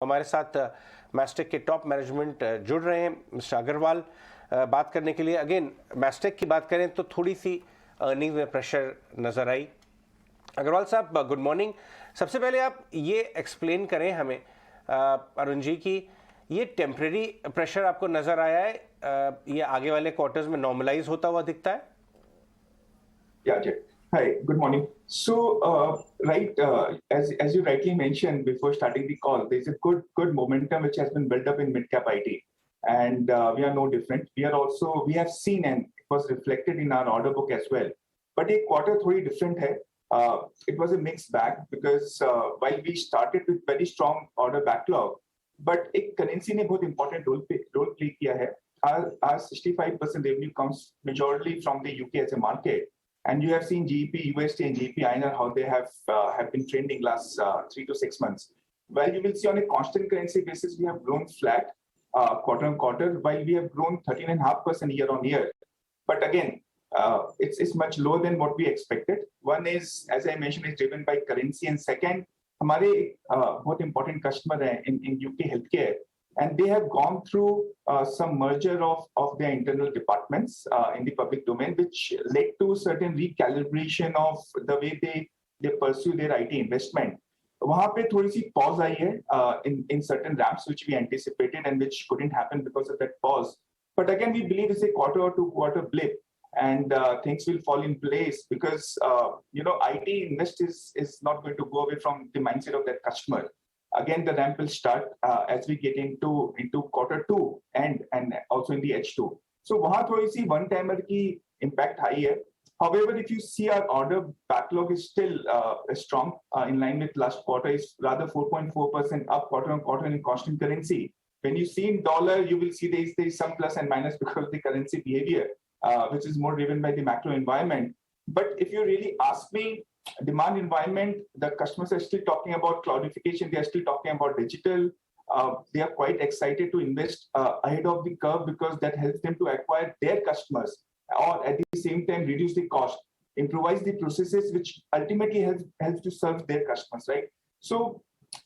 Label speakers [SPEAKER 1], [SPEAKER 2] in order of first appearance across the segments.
[SPEAKER 1] हमारे साथ मैस्टेक के टॉप मैनेजमेंट जुड़ रहे हैं, मिस्टर अग्रवाल, बात करने के लिए। अगेन मैस्टेक की बात करें तो थोड़ी सी अर्निंग में प्रेशर नज़र आई। अग्रवाल साहब, गुड मॉर्निंग। सबसे पहले आप ये एक्सप्लेन करें हमें, अरुण जी, की ये टेम्परेरी प्रेशर आपको नज़र आया है, ये आगे वाले क्वार्टर्स में नॉर्मलाइज होता हुआ दिखता है?
[SPEAKER 2] Yeah, hi, good morning. So, as you rightly mentioned before starting the call, there's a good momentum which has been built up in mid-cap IT, and we are no different. We have seen, and it was reflected in our order book as well. But a quarter थोड़ी different है. It was a mixed bag because while we started with very strong order backlog, but एक currency ने बहुत important role play किया है. Our 65% revenue comes majorly from the UK as a market. And you have seen GEP, USD, and GEP INR how they have been trending last 3 to 6 months. Well, you will see on a constant currency basis we have grown flat quarter on quarter, while we have grown 13.5% year on year. But again, it's much lower than what we expected. One is, as I mentioned, is driven by currency, and second, हमारे बहुत important customer है in UK healthcare. And they have gone through some merger of their internal departments in the public domain, which led to certain recalibration of the way they pursue their IT investment. वहाँ पे थोड़ी सी pause आई है in certain ramps which we anticipated and which couldn't happen because of that pause. But again, we believe it's a quarter or 2 quarter blip, and things will fall in place because IT invest is not going to go away from the mindset of that customer. Again, the ramp will start as we get into quarter 2 and also in the H2. So वहाँ थोड़ी सी one timer की impact high है. However, if you see our order backlog is still strong in line with last quarter, is rather 4.4% up quarter on quarter in constant currency. When you see in dollar, you will see there is some plus and minus because of the currency behavior, which is more driven by the macro environment. But if you really ask me, demand environment, the customers are still talking about cloudification. They are still talking about digital. They are quite excited to invest ahead of the curve because that helps them to acquire their customers, or at the same time reduce the cost, improvise the processes, which ultimately helps to serve their customers, right? So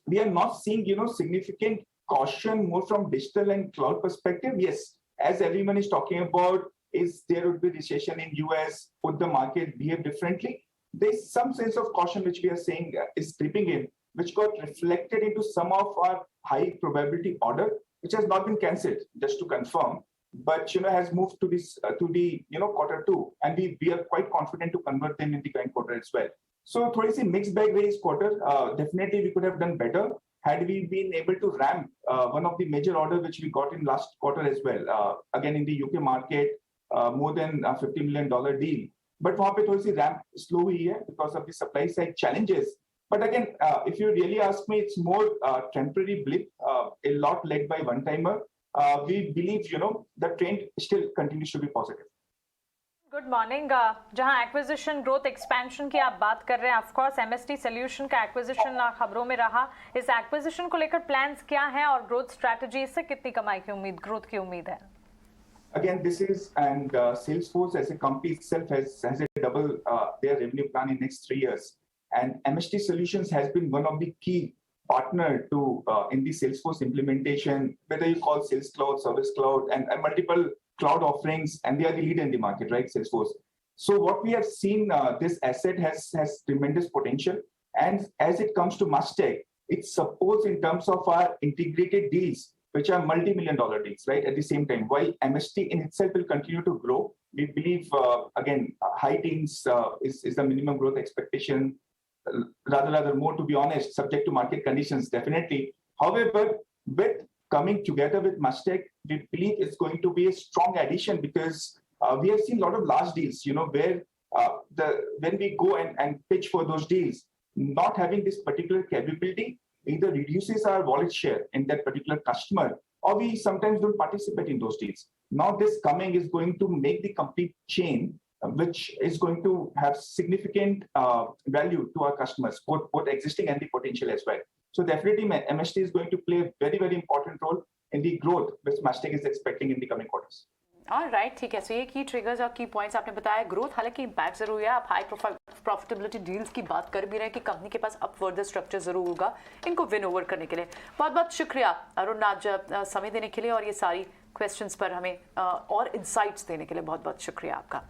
[SPEAKER 2] we are not seeing significant caution more from digital and cloud perspective. Yes, as everyone is talking about, is there would be recession in US, would the market behave differently? There's some sense of caution which we are saying is creeping in, which got reflected into some of our high probability order, which has not been cancelled, just to confirm, but has moved to this to the quarter 2, and we are quite confident to convert them in the current quarter as well. So थोड़ी सी mixed bag raise quarter. Definitely we could have done better had we been able to ramp one of the major order which we got in last quarter as well. Again in the UK market, more than $50 million deal. But वहाँ पे थोड़ी सी ramp slow हुई है because of the supply side challenges. But again, if you really ask me, it's more temporary blip, a lot led by one-timer. We believe, the trend still continues to be positive.
[SPEAKER 3] Good morning. जहां acquisition growth expansion की आप बात कर रहे हैं, of course MST solution का acquisition खबरों में रहा। इस एक्विजिशन को लेकर प्लान्स क्या हैं और ग्रोथ स्ट्रैटेजी, इससे कितनी कमाई की उम्मीद, ग्रोथ की उम्मीद है?
[SPEAKER 2] Again, this is, and Salesforce as a company itself has a double their revenue plan in next 3 years, and MST Solutions has been one of the key partner to in the Salesforce implementation, whether you call Sales Cloud, Service Cloud, and multiple cloud offerings, and they are the leader in the market, right? Salesforce. So what we have seen, this asset has tremendous potential, and as it comes to Mastek, it supports in terms of our integrated deals, which are multi-million dollar deals, right? At the same time, while MST in itself will continue to grow, we believe, again, high teens is the minimum growth expectation, rather more, to be honest, subject to market conditions, definitely. However, with coming together with Mastek, we believe it's going to be a strong addition because we have seen a lot of large deals, where when we go and pitch for those deals, not having this particular capability either reduces our wallet share in that particular customer, or we sometimes don't participate in those deals. Now this coming is going to make the complete chain, which is going to have significant value to our customers, both existing and the potential as well. So definitely MST is going to play a very, very important role in the growth which Mastek is expecting in the coming quarters.
[SPEAKER 4] Right, ठीक है। सो ये की triggers और की points आपने बताया। Growth हालांकि impact जरूर है। आप हाई प्रोफाइल प्रॉफिटेबिलिटी डील्स की बात कर भी रहे हैं कि कंपनी के पास अब फर्दर स्ट्रक्चर जरूर होगा इनको विन ओवर करने के लिए। बहुत बहुत शुक्रिया अरुण, आज समय देने के लिए और ये सारी क्वेश्चंस पर हमें और इंसाइट्स देने के लिए बहुत बहुत शुक्रिया आपका।